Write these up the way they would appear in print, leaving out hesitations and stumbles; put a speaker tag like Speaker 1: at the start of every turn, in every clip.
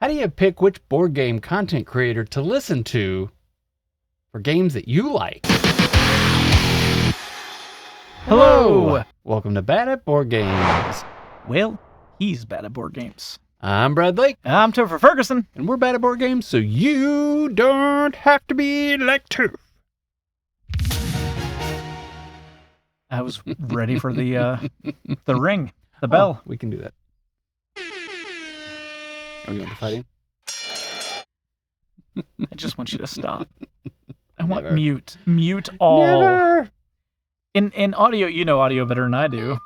Speaker 1: How do you pick which board game content creator to listen to for games that you like?
Speaker 2: Hello.
Speaker 1: Welcome to Bad at Board Games.
Speaker 2: Well, he's bad at board games.
Speaker 1: I'm Brad Lake.
Speaker 2: I'm Toph Ferguson.
Speaker 1: And we're bad at board games, so you don't have to be like Toph.
Speaker 2: I was ready for the ring, the bell.
Speaker 1: Oh, we can do that. Are you want to fighting?
Speaker 2: I just want you to stop. I want
Speaker 1: Never.
Speaker 2: mute all.
Speaker 1: Never.
Speaker 2: In audio, you know audio better than I do.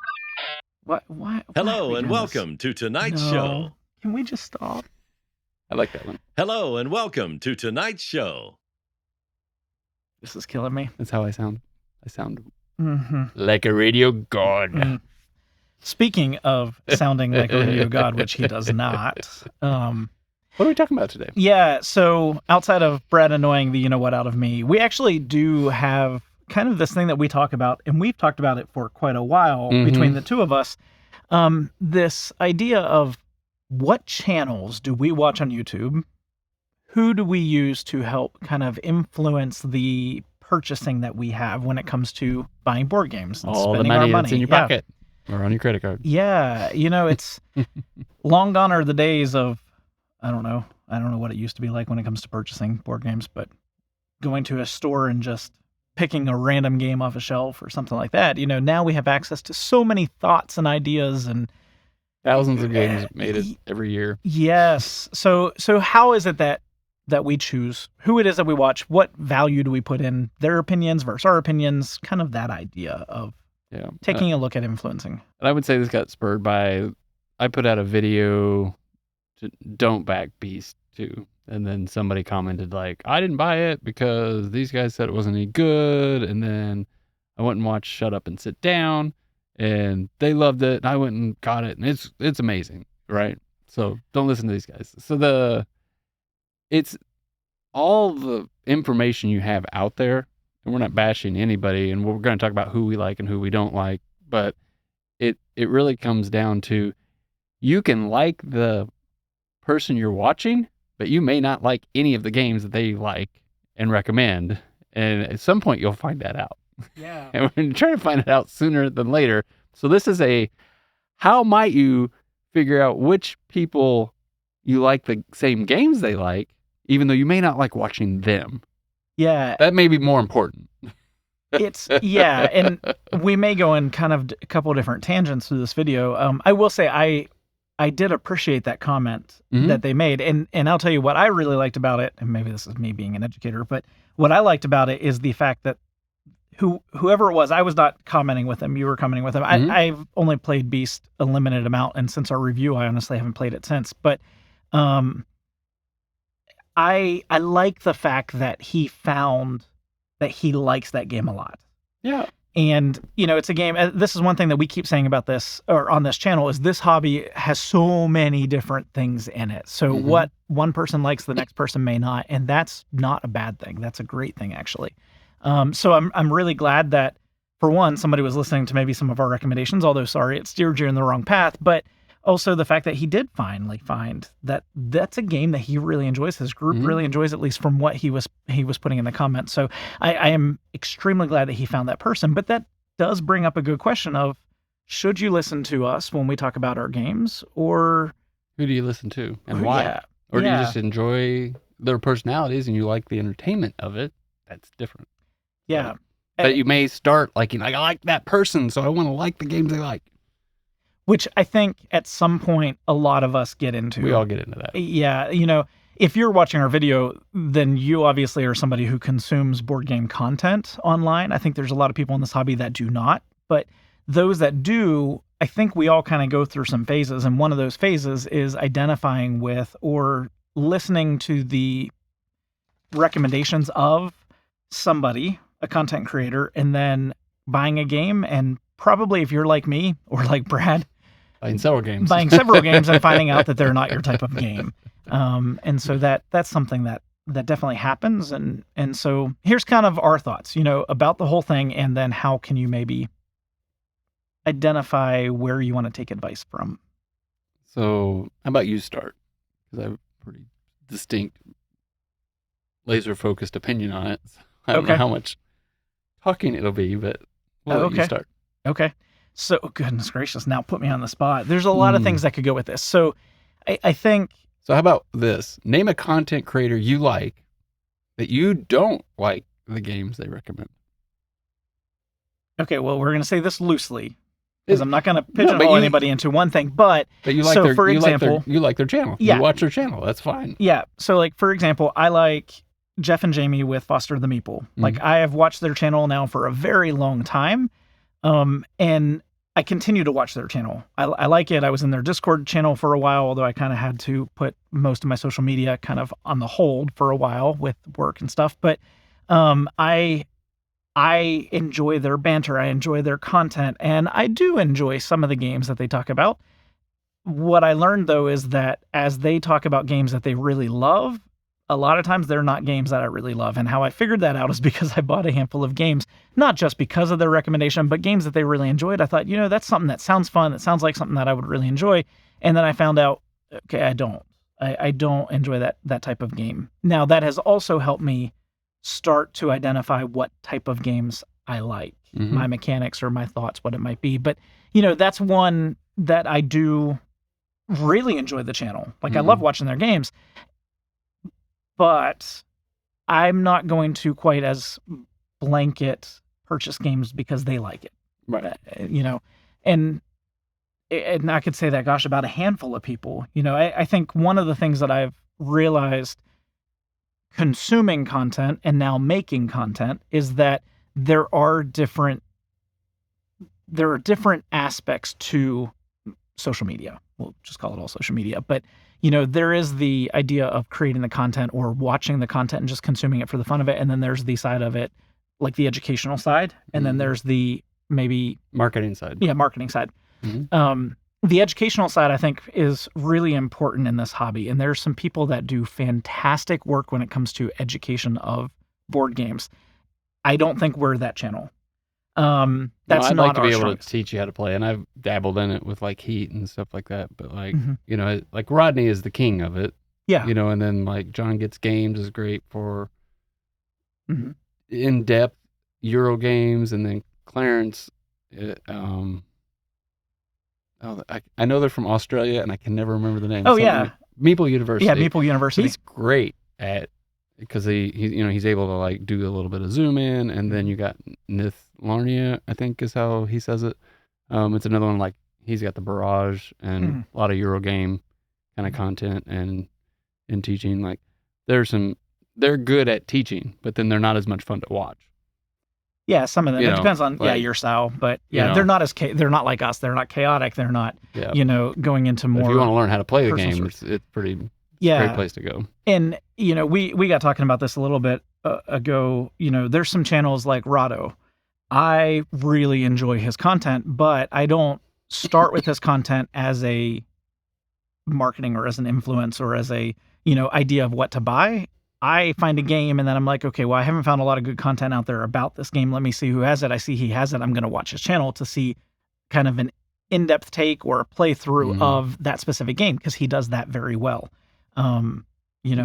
Speaker 2: Why
Speaker 3: Hello and welcome to tonight's show.
Speaker 2: Can we just stop?
Speaker 1: I like that one.
Speaker 3: Hello and welcome to tonight's show.
Speaker 2: This is killing me.
Speaker 1: That's how I sound. I sound
Speaker 2: Mm-hmm.
Speaker 1: like a radio god.
Speaker 2: Mm. Speaking of sounding like a radio god, which he does not.
Speaker 1: What are we talking about today?
Speaker 2: Yeah, so outside of Brad annoying the you-know-what out of me, we actually do have kind of this thing that we talk about, and we've talked about it for quite a while between the two of us, this idea of what channels do we watch on YouTube? Who do we use to help kind of influence the purchasing that we have when it comes to buying board games and
Speaker 1: All the
Speaker 2: spending our
Speaker 1: money
Speaker 2: money
Speaker 1: that's in your pocket or on your credit card.
Speaker 2: Yeah, it's long gone are the days of, I don't know what it used to be like when it comes to purchasing board games, but going to a store and just picking a random game off a shelf or something like that. Now we have access to so many thoughts and ideas and
Speaker 1: Thousands of games made it every year.
Speaker 2: Yes. So how is it that we choose who it is that we watch? What value do we put in their opinions versus our opinions? Kind of that idea of taking a look at influencing.
Speaker 1: And I would say this got spurred by, I put out a video to don't back Beast 2. And then somebody commented like, I didn't buy it because these guys said it wasn't any good. And then I went and watched Shut Up and Sit Down and they loved it. And I went and got it and it's amazing. Right. So don't listen to these guys. So it's all the information you have out there, and we're not bashing anybody, and we're going to talk about who we like and who we don't like, but it really comes down to, you can like the person you're watching, but you may not like any of the games that they like and recommend, and at some point you'll find that out.
Speaker 2: Yeah.
Speaker 1: And we're trying to find it out sooner than later. So this is how might you figure out which people you like the same games they like, even though you may not like watching them.
Speaker 2: Yeah.
Speaker 1: That may be more important.
Speaker 2: And we may go in kind of a couple of different tangents through this video. I will say I did appreciate that comment that they made. And I'll tell you what I really liked about it, and maybe this is me being an educator, but what I liked about it is the fact that whoever it was, I was not commenting with them. You were commenting with them. I've only played Beast a limited amount, and since our review, I honestly haven't played it since. But I like the fact that he found that he likes that game a lot.
Speaker 1: Yeah.
Speaker 2: And, it's a game. This is one thing that we keep saying about this, or on this channel, is this hobby has so many different things in it. So what one person likes, the next person may not. And that's not a bad thing. That's a great thing, actually. So I'm really glad that, for one, somebody was listening to maybe some of our recommendations, although, sorry, it steered you in the wrong path. But also the fact that he did finally find that that's a game that he really enjoys. His group really enjoys, at least from what he was putting in the comments. So I am extremely glad that he found that person. But that does bring up a good question of, should you listen to us when we talk about our games, or
Speaker 1: who do you listen to and why?
Speaker 2: Yeah.
Speaker 1: Or do you just enjoy their personalities and you like the entertainment of it? That's different.
Speaker 2: Yeah.
Speaker 1: But you may start liking, I like that person, so I want to like the games they like.
Speaker 2: Which I think at some point a lot of us get into.
Speaker 1: We all get into that.
Speaker 2: Yeah. If you're watching our video, then you obviously are somebody who consumes board game content online. I think there's a lot of people in this hobby that do not. But those that do, I think we all kind of go through some phases. And one of those phases is identifying with or listening to the recommendations of somebody, a content creator, and then buying a game. And probably if you're like me or like Brad,
Speaker 1: buying several games
Speaker 2: and finding out that they're not your type of game. And so that's something that definitely happens. And so here's kind of our thoughts, about the whole thing. And then how can you maybe identify where you want to take advice from?
Speaker 1: So how about you start? Because pretty distinct, laser-focused opinion on it. So I don't know
Speaker 2: Okay.
Speaker 1: how much talking it'll be, but we'll let you
Speaker 2: Okay.
Speaker 1: start.
Speaker 2: Okay. So, goodness gracious, now put me on the spot. There's a lot of things that could go with this. So, I think,
Speaker 1: So how about this? Name a content creator you like that you don't like the games they recommend.
Speaker 2: okay, well, we're going to say this loosely because
Speaker 1: It-
Speaker 2: I'm not going to
Speaker 1: but
Speaker 2: pigeonhole
Speaker 1: you-
Speaker 2: anybody into one thing. But
Speaker 1: But you like
Speaker 2: So,
Speaker 1: their,
Speaker 2: for
Speaker 1: you
Speaker 2: example-
Speaker 1: like their, you like their channel.
Speaker 2: Yeah.
Speaker 1: You watch their channel. That's fine.
Speaker 2: yeah, so like, for example, I like Jeff and Jamie with Foster the Meeple. Like, I have watched their channel now for a very long time. And I continue to watch their channel. I like it. I was in their Discord channel for a while, although I kind of had to put most of my social media kind of on the hold for a while with work and stuff. But I enjoy their banter. I enjoy their content, and I do enjoy some of the games that they talk about. What I learned though is that as they talk about games that they really love, a lot of times they're not games that I really love. And how I figured that out is because I bought a handful of games, not just because of their recommendation, but games that they really enjoyed. I thought, that's something that sounds fun. That sounds like something that I would really enjoy. And then I found out, okay, I don't. I don't enjoy that type of game. Now, that has also helped me start to identify what type of games I like, my mechanics or my thoughts, what it might be. But, that's one that I do really enjoy the channel. Like, I love watching their games. But I'm not going to quite as blanket purchase games because they like it,
Speaker 1: Right.
Speaker 2: and I could say that, gosh, about a handful of people. I think one of the things that I've realized consuming content and now making content is that there are different aspects to social media. We'll just call it all social media, but there is the idea of creating the content or watching the content and just consuming it for the fun of it. And then there's the side of it, like the educational side. And then there's the maybe
Speaker 1: Marketing side.
Speaker 2: marketing side. The educational side, I think, is really important in this hobby. And there's some people that do fantastic work when it comes to education of board games. I don't think we're that channel. That's
Speaker 1: I'd
Speaker 2: not
Speaker 1: like to
Speaker 2: our
Speaker 1: be able
Speaker 2: strength.
Speaker 1: to teach you how to play, and I've dabbled in it with like Heat and stuff like that. But like, like Rodney is the king of it,
Speaker 2: Yeah.
Speaker 1: and then like John Gets Games is great for
Speaker 2: Mhm.
Speaker 1: in-depth Euro games, and then Clarence, I know they're from Australia, and I can never remember the name.
Speaker 2: Oh, yeah.
Speaker 1: Meeple University.
Speaker 2: Yeah, Meeple University.
Speaker 1: He's great at, because he's able to like do a little bit of zoom in, and then you got Nithlarnia, I think is how he says it. It's another one, like he's got the barrage and a lot of Euro game kind of content and in teaching. Like they're good at teaching, but then they're not as much fun to watch.
Speaker 2: Yeah, some of them. It depends on
Speaker 1: like,
Speaker 2: your style, but they're not they're not like us. They're not chaotic. They're not going into
Speaker 1: But
Speaker 2: more.
Speaker 1: if you want to learn how to play the
Speaker 2: personal
Speaker 1: game,
Speaker 2: stories.
Speaker 1: it's pretty
Speaker 2: Yeah.
Speaker 1: great place to go.
Speaker 2: And we got talking about this a little bit ago. There's some channels like Rado. I really enjoy his content, but I don't start with his content as a marketing or as an influence or as a idea of what to buy. I find a game and then I'm like, okay, well, I haven't found a lot of good content out there about this game. Let me see who has it. I see he has it. I'm going to watch his channel to see kind of an in-depth take or a playthrough of that specific game, because he does that very well. And you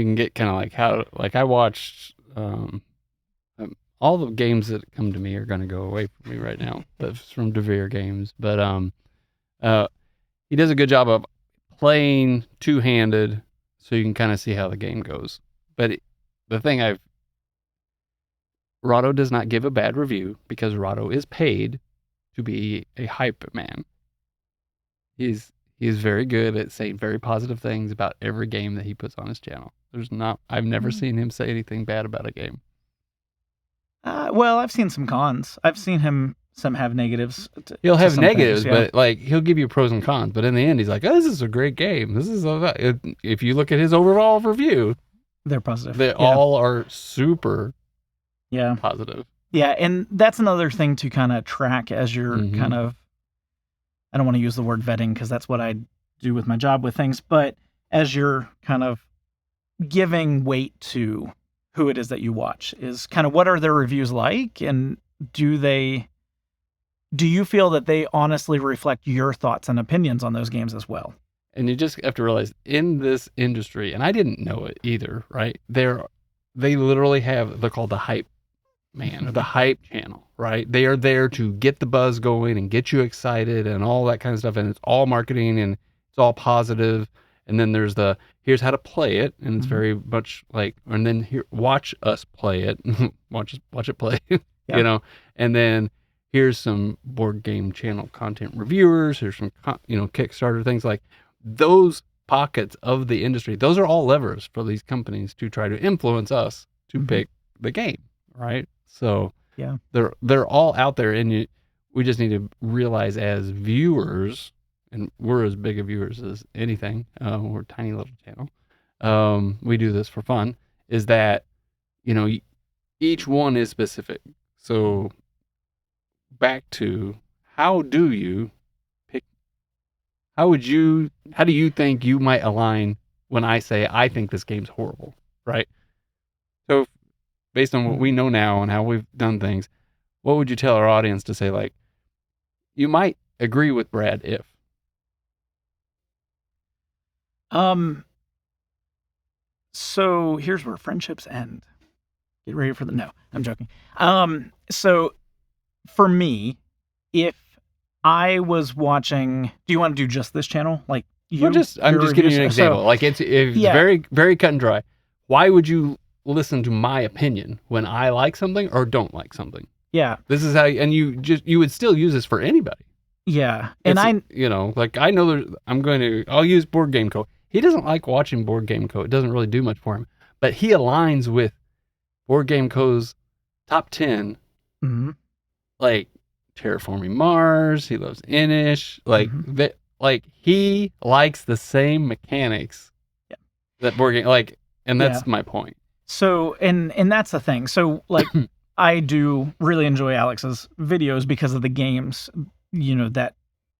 Speaker 2: can
Speaker 1: get kind of like how, like I watched, all the games that come to me are going to go away from me right now. That's from DeVere Games, but he does a good job of playing two-handed, so you can kind of see how the game goes. But the thing Rado does not give a bad review, because Rado is paid to be a hype man. He's very good at saying very positive things about every game that he puts on his channel. I've never seen him say anything bad about a game.
Speaker 2: Well, I've seen some cons. I've seen him have negatives.
Speaker 1: He'll have
Speaker 2: some
Speaker 1: negatives,
Speaker 2: things, yeah.
Speaker 1: but like he'll give you pros and cons. But in the end, he's like, "Oh, this is a great game. This is if you look at his overall review,
Speaker 2: they're positive.
Speaker 1: they all are super positive."
Speaker 2: Yeah, and that's another thing to kind of track as you're kind of, I don't want to use the word vetting because that's what I do with my job with things, but as you're kind of giving weight to who it is that you watch, is kind of what are their reviews like, and do you feel that they honestly reflect your thoughts and opinions on those games as well?
Speaker 1: And you just have to realize in this industry, and I didn't know it either, right? They literally they're called the hype man or the hype channel, right? They are there to get the buzz going and get you excited and all that kind of stuff. And it's all marketing and it's all positive. And then there's here's how to play it. And it's very much like, and then here, watch us play it, watch it play, you know, and then here's some board game channel content reviewers. Here's some, Kickstarter things like those pockets of the industry. Those are all levers for these companies to try to influence us to pick the game, right? So
Speaker 2: yeah,
Speaker 1: they're all out there, and we just need to realize as viewers, and we're as big of viewers as anything. We're a tiny little channel. We do this for fun. Is that each one is specific. So back to how do you pick? How do you think you might align when I say I think this game's horrible, right? So based on what we know now and how we've done things, what would you tell our audience to say, like, you might agree with Brad if?
Speaker 2: So here's where friendships end. Get ready for no, I'm joking. So for me, if I was watching, do you want to do just this channel? Like
Speaker 1: I'm just giving you an example.
Speaker 2: So,
Speaker 1: like it's very, very cut and dry. Why would you listen to my opinion when I like something or don't like something?
Speaker 2: Yeah.
Speaker 1: This is how, and you would still use this for anybody.
Speaker 2: Yeah. And I
Speaker 1: know I'll use Board Game Co. He doesn't like watching Board Game Co. It doesn't really do much for him, but he aligns with Board Game Co.'s top 10, like Terraforming Mars. He loves Inish. Like he likes the same mechanics that Board Game, and that's my point.
Speaker 2: So, and that's the thing. So, like, I do really enjoy Alex's videos because of the games, that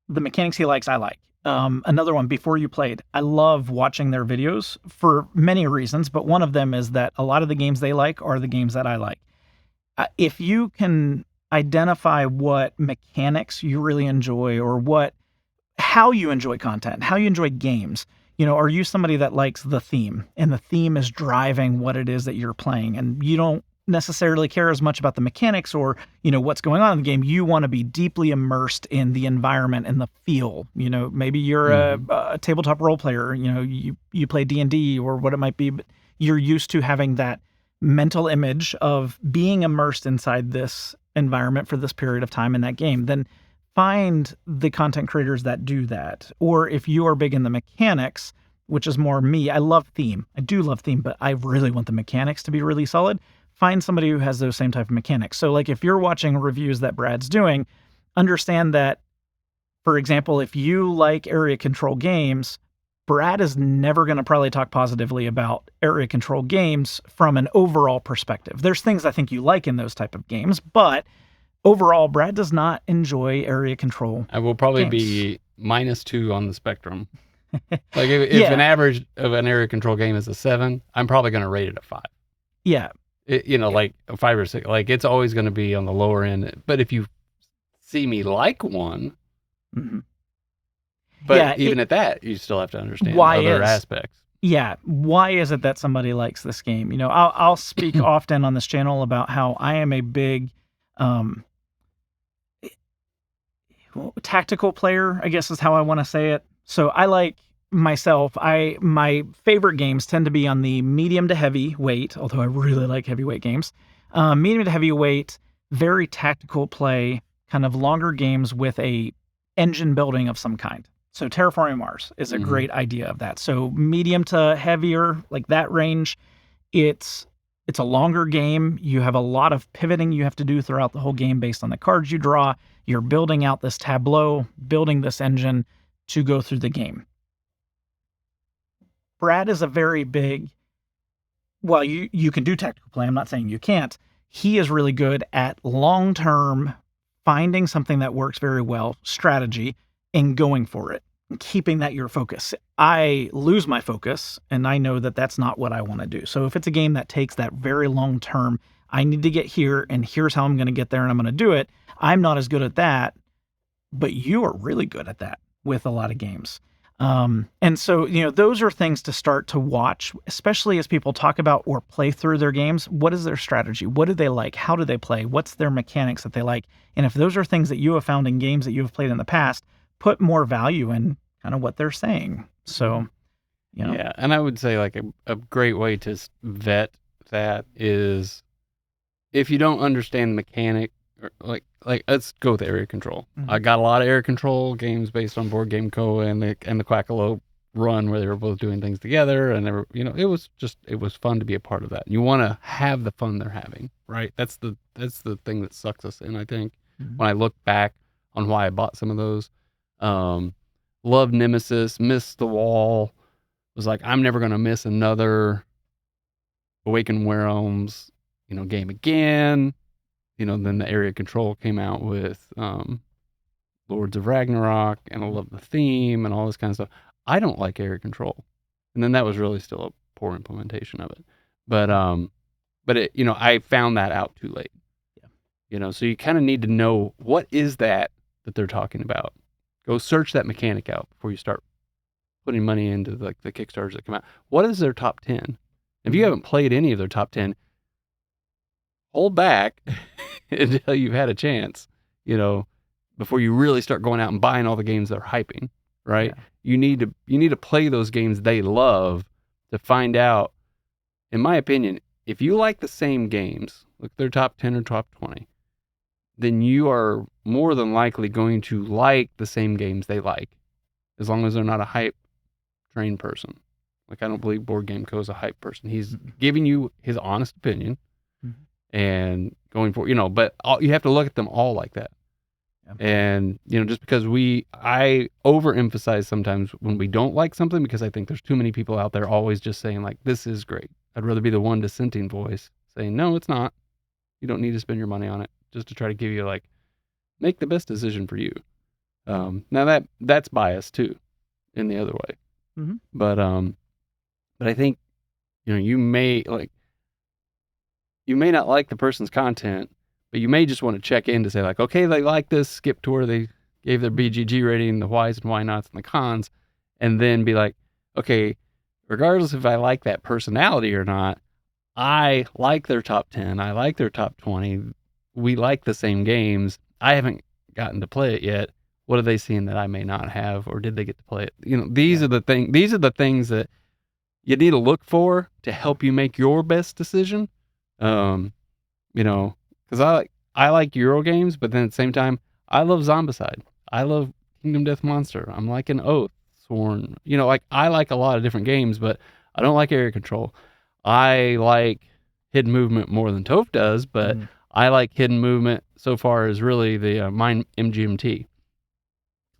Speaker 2: the mechanics he likes, I like. Another one, Before You Played, I love watching their videos for many reasons, but one of them is that a lot of the games they like are the games that I like. If you can identify what mechanics you really enjoy or how you enjoy content, how you enjoy games, are you somebody that likes the theme and the theme is driving what it is that you're playing and you don't necessarily care as much about the mechanics or, what's going on in the game. You want to be deeply immersed in the environment and the feel, maybe you're a tabletop role player, you play D&D or what it might be, but you're used to having that mental image of being immersed inside this environment for this period of time in that game. Then find the content creators that do that. Or if you are big in the mechanics, which is more me, I love theme. I do love theme, but I really want the mechanics to be really solid. Find somebody who has those same type of mechanics. So like if you're watching reviews that Brad's doing, understand that, for example, if you like area control games, Brad is never going to probably talk positively about area control games from an overall perspective. There's things I think you like in those type of games, but overall, Brad does not enjoy area control.
Speaker 1: I will probably be -2 on the spectrum. Like if an average of an area control game is a 7, I'm probably going to rate it a 5.
Speaker 2: Yeah.
Speaker 1: Like a 5 or 6. Like it's always going to be on the lower end. But if you see me like one, but even at that, you still have to understand other aspects.
Speaker 2: Yeah. Why is it that somebody likes this game? I'll speak often on this channel about how I am a big tactical player, I guess is how I want to say it. So I like myself, my favorite games tend to be on the medium to heavy weight, although I really like heavyweight games. Medium to heavyweight, very tactical play, kind of longer games with a engine building of some kind. So Terraforming Mars is a great idea of that. So medium to heavier, like that range, it's a longer game. You have a lot of pivoting you have to do throughout the whole game based on the cards you draw. You're building out this tableau, building this engine to go through the game. Brad is a very big, well, you can do tactical play. I'm not saying you can't. He is really good at long-term finding something that works very well, strategy, and going for it, and keeping that your focus. I lose my focus, and I know that that's not what I want to do. So if it's a game that takes that very long term, I need to get here, and here's how I'm going to get there, and I'm going to do it. I'm not as good at that, but you are really good at that with a lot of games. And so, those are things to start to watch, especially as people talk about or play through their games. What is their strategy? What do they like? How do they play? What's their mechanics that they like? And if those are things that you have found in games that you have played in the past, put more value in kind of what they're saying. So,
Speaker 1: Yeah, and I would say like a great way to vet that is if you don't understand the mechanic, or like let's go with area control. I got a lot of area control games based on Board Game Co. and the Quackalope run where they were both doing things together, and they were, it was fun to be a part of that. You want to have the fun they're having, right? That's the thing that sucks us in. I think when I look back on why I bought some of those, loved Nemesis, missed the wall. Was like, I'm never going to miss another Awakened Realms, game again. Then the area control came out with Lords of Ragnarok, and I love the theme and all this kind of stuff. I don't like area control. And then that was really still a poor implementation of it. But it, I found that out too late. Yeah. So you kind of need to know what is that they're talking about. Go search that mechanic out before you start putting money into the Kickstarters that come out. What is their top 10? If you haven't played any of their top 10, hold back until you've had a chance, before you really start going out and buying all the games they're hyping, right? Yeah. You need to play those games they love to find out, in my opinion, if you like the same games, like their top 10 or top 20, then you are more than likely going to like the same games they like, as long as they're not a hype trained person. Like, I don't believe Board Game Co. is a hype person. He's giving you his honest opinion and going for, but you have to look at them all like that. Yeah. And, just because I overemphasize sometimes when we don't like something, because I think there's too many people out there always just saying like, this is great. I'd rather be the one dissenting voice saying, no, it's not. You don't need to spend your money on it, just to try to give you like, make the best decision for you. Now that's biased too, in the other way. But I think, you may not like the person's content, but you may just want to check in to say like, okay, they like this, skip to where they gave their BGG rating, the whys and why nots and the cons, and then be like, okay, regardless if I like that personality or not, I like their top 10, I like their top 20, we like the same games, I haven't gotten to play it yet. What are they seeing that I may not have, or did they get to play it? These are the things that you need to look for to help you make your best decision. Because I like Euro games, but then at the same time, I love Zombicide. I love Kingdom Death Monster. I'm like an Oath, Sworn. I like a lot of different games, but I don't like area control. I like hidden movement more than Toph does, but I like hidden movement so far as really the Mind MGMT.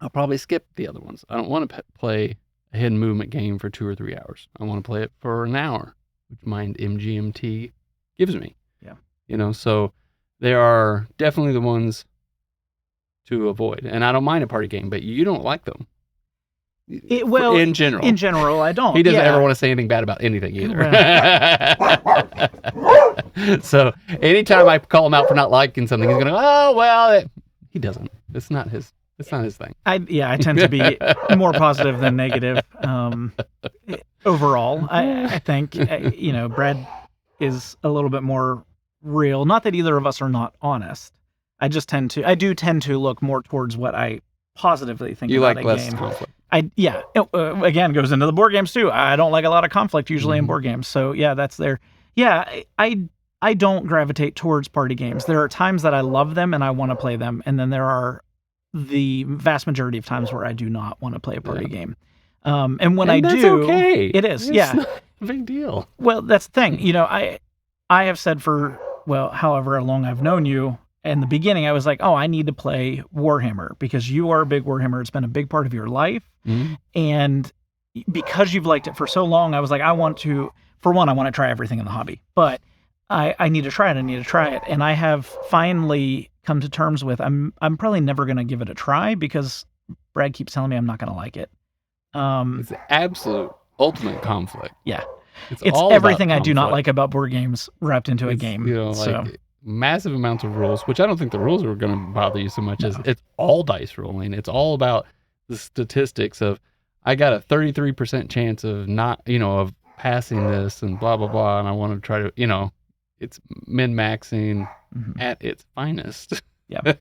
Speaker 1: I'll probably skip the other ones. I don't want to play a hidden movement game for 2 or 3 hours. I want to play it for an hour, which Mind MGMT gives me. Yeah. So they are definitely the ones to avoid. And I don't mind a party game, but you don't like them. In general,
Speaker 2: I don't.
Speaker 1: He doesn't ever want to say anything bad about anything either. Right. So anytime I call him out for not liking something, he's going to go, oh, well, he doesn't. It's not his thing.
Speaker 2: I tend to be more positive than negative. Overall, I think, Brad is a little bit more real. Not that either of us are not honest. I do tend to look more towards what I positively think about a game. You like less conflict. Again, goes into the board games too. I don't like a lot of conflict usually in board games. So yeah, that's there. Yeah, I don't gravitate towards party games. There are times that I love them and I want to play them, and then there are the vast majority of times where I do not want to play a party game. And when I do,
Speaker 1: okay.
Speaker 2: It is.
Speaker 1: It's not a big deal.
Speaker 2: Well, that's the thing. I have said for however long I've known you. In the beginning, I was like, oh, I need to play Warhammer because you are a big Warhammer. It's been a big part of your life. And because you've liked it for so long, I was like, I want to try everything in the hobby. But I need to try it. And I have finally come to terms with I'm probably never going to give it a try because Brad keeps telling me I'm not going to like it.
Speaker 1: It's absolute ultimate conflict.
Speaker 2: Yeah. It's everything I do not like about board games wrapped into a game.
Speaker 1: Massive amounts of rules, which I don't think the rules are going to bother you so much as it's all dice rolling. It's all about the statistics of I got a 33% chance of not, of passing this and blah, blah, blah. And I want to try to, it's min-maxing at its finest.
Speaker 2: Yeah.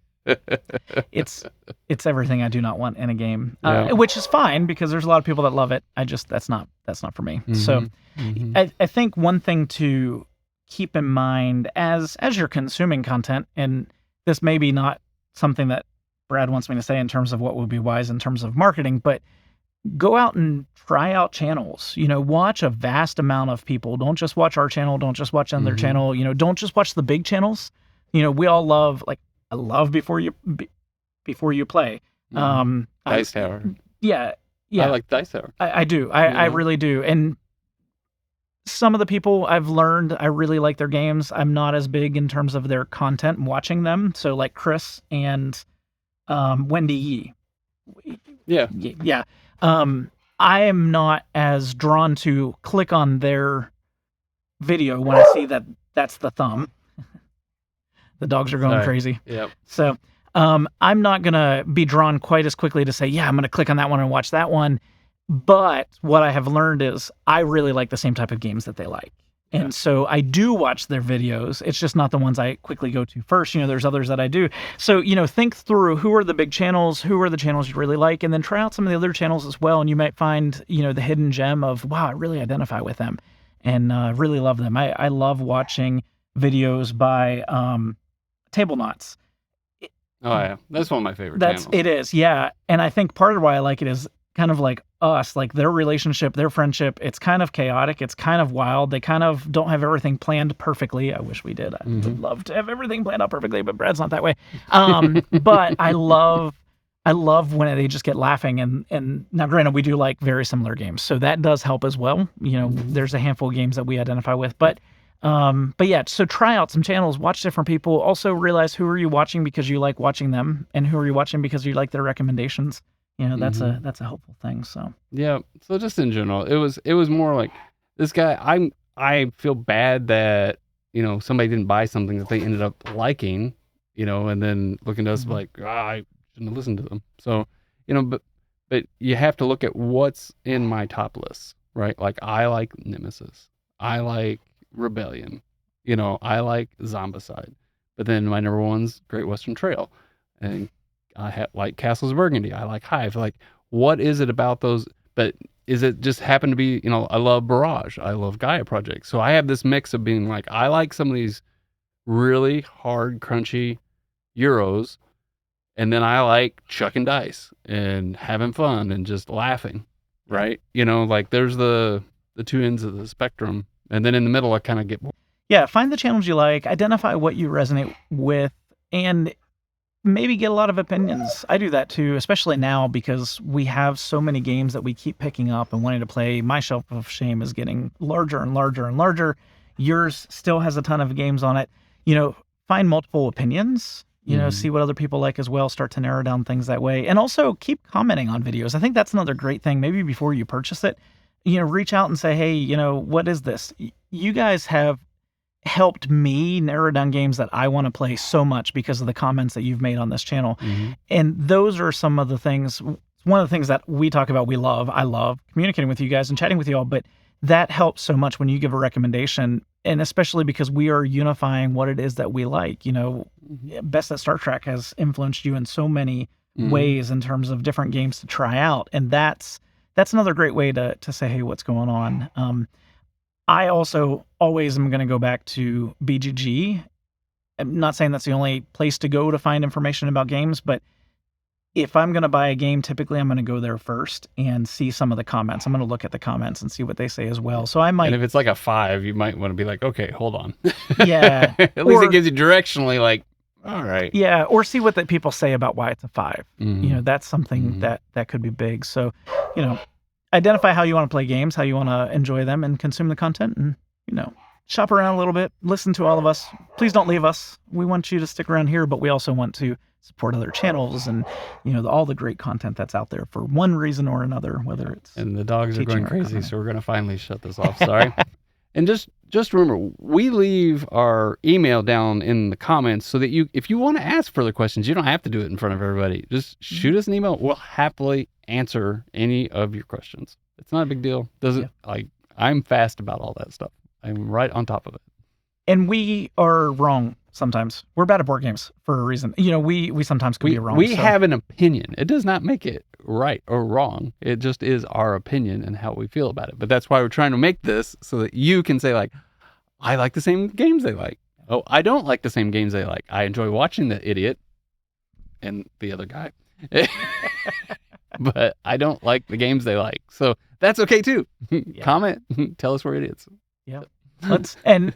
Speaker 2: It's everything I do not want in a game,
Speaker 1: Yeah.
Speaker 2: which is fine because there's a lot of people that love it. That's not for me. So I think one thing to keep in mind as you're consuming content, and this may be not something that Brad wants me to say in terms of what would be wise in terms of marketing, but go out and try out channels. Watch a vast amount of people. Don't just watch our channel. Don't just watch another channel. Don't just watch the big channels. We all love, like, I love before you play.
Speaker 1: Dice Tower.
Speaker 2: Yeah.
Speaker 1: I like Dice Tower.
Speaker 2: I do. I really do. And some of the people I've learned, I really like their games. I'm not as big in terms of their content watching them. So like Chris and Wendy Yee.
Speaker 1: Yeah.
Speaker 2: Yeah. I am not as drawn to click on their video when I see that that's the thumb. The dogs are going crazy.
Speaker 1: Yep.
Speaker 2: So I'm not going to be drawn quite as quickly to say, yeah, I'm going to click on that one and watch that one. But what I have learned is I really like the same type of games that they like. And so I do watch their videos. It's just not the ones I quickly go to first. There's others that I do. So, think through who are the big channels, who are the channels you really like, and then try out some of the other channels as well. And you might find, the hidden gem of, wow, I really identify with them and really love them. I love watching videos by Table Knots.
Speaker 1: Oh, yeah. That's one of my favorite channels.
Speaker 2: It is, yeah. And I think part of why I like it is kind of like us, like their relationship, their friendship. It's kind of chaotic. It's kind of wild. They kind of don't have everything planned perfectly. I wish we did. I would love to have everything planned out perfectly, but Brad's not that way. But I love when they just get laughing. And now, granted, we do like very similar games, so that does help as well. There's a handful of games that we identify with, but yeah, so try out some channels, watch different people. Also realize who are you watching because you like watching them, and who are you watching because you like their recommendations. That's a helpful thing. So
Speaker 1: yeah. So just in general, it was more like this guy. I feel bad that somebody didn't buy something that they ended up liking, and then looking to us like, I shouldn't have listened to them. So but you have to look at what's in my top list, right? Like I like Nemesis. I like Rebellion, I like Zombicide, but then my number one's Great Western Trail, and I like Castles of Burgundy. I like Hive. Like, what is it about those? But is it just happen to be, I love Barrage. I love Gaia Project. So I have this mix of being like, I like some of these really hard, crunchy Euros, and then I like chucking dice and having fun and just laughing, right? Like there's the two ends of the spectrum. And then in the middle, I kind of get more.
Speaker 2: Yeah, find the channels you like, identify what you resonate with, and maybe get a lot of opinions. I do that too, especially now because we have so many games that we keep picking up and wanting to play. My shelf of shame is getting larger and larger and larger. Yours still has a ton of games on it. Find multiple opinions, see what other people like as well, start to narrow down things that way. And also keep commenting on videos. I think that's another great thing. Maybe before you purchase it, reach out and say, hey, what is this? You guys have helped me narrow down games that I want to play so much because of the comments that you've made on this channel. And those are some of the things, one of the things that we talk about, I love communicating with you guys and chatting with you all, but that helps so much when you give a recommendation, and especially because we are unifying what it is that we like. Best at Star Trek has influenced you in so many ways in terms of different games to try out, and that's another great way to say, hey, what's going on? I also always am going to go back to BGG. I'm not saying that's the only place to go to find information about games, but if I'm going to buy a game, typically I'm going to go there first and see some of the comments. I'm going to look at the comments and see what they say as well. So I might.
Speaker 1: And if it's like a 5, you might want to be like, okay, hold on.
Speaker 2: Yeah.
Speaker 1: At least it gives you directionally like, all right.
Speaker 2: Yeah. Or see what the people say about why it's a 5. That's something that could be big. So, identify how you want to play games, how you want to enjoy them and consume the content, and, shop around a little bit, listen to all of us. Please don't leave us. We want you to stick around here, but we also want to support other channels and, all the great content that's out there for one reason or another, whether it's.
Speaker 1: And the dogs are going crazy, so we're going to finally shut this off. Sorry. And just just remember, we leave our email down in the comments so that if you want to ask further questions, you don't have to do it in front of everybody. Just shoot us an email. We'll happily answer any of your questions. It's not a big deal. I'm fast about all that stuff. I'm right on top of it.
Speaker 2: And we are wrong sometimes. We're bad at board games for a reason. We sometimes could be wrong.
Speaker 1: We have an opinion. It does not make it right or wrong. It just is our opinion and how we feel about it. But that's why we're trying to make this so that you can say, like, I like the same games they like. Oh, I don't like the same games they like. I enjoy watching the idiot and the other guy. But I don't like the games they like. So that's okay too. Yeah. Comment, tell us we're idiots.
Speaker 2: Yeah. And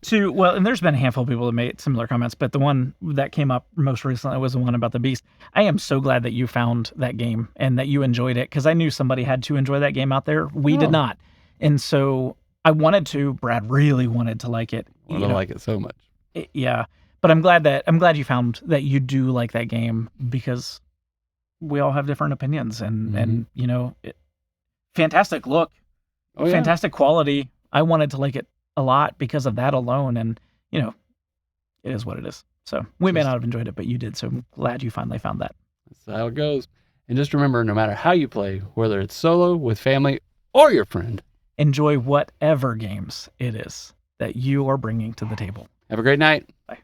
Speaker 2: there's been a handful of people that made similar comments, but the one that came up most recently was the one about the Beast. I am so glad that you found that game and that you enjoyed it, because I knew somebody had to enjoy that game out there. We did not. And so I wanted to. Brad really wanted to like it.
Speaker 1: I don't like it so much.
Speaker 2: Yeah. But I'm glad you found that you do like that game, because we all have different opinions and fantastic look, fantastic quality. I wanted to like it a lot because of that alone, and it is what it is. So we may not have enjoyed it, but you did. So I'm glad you finally found that.
Speaker 1: That's how it goes. And just remember, no matter how you play, whether it's solo, with family, or your friend,
Speaker 2: enjoy whatever games it is that you are bringing to the table.
Speaker 1: Have a great night.
Speaker 2: Bye.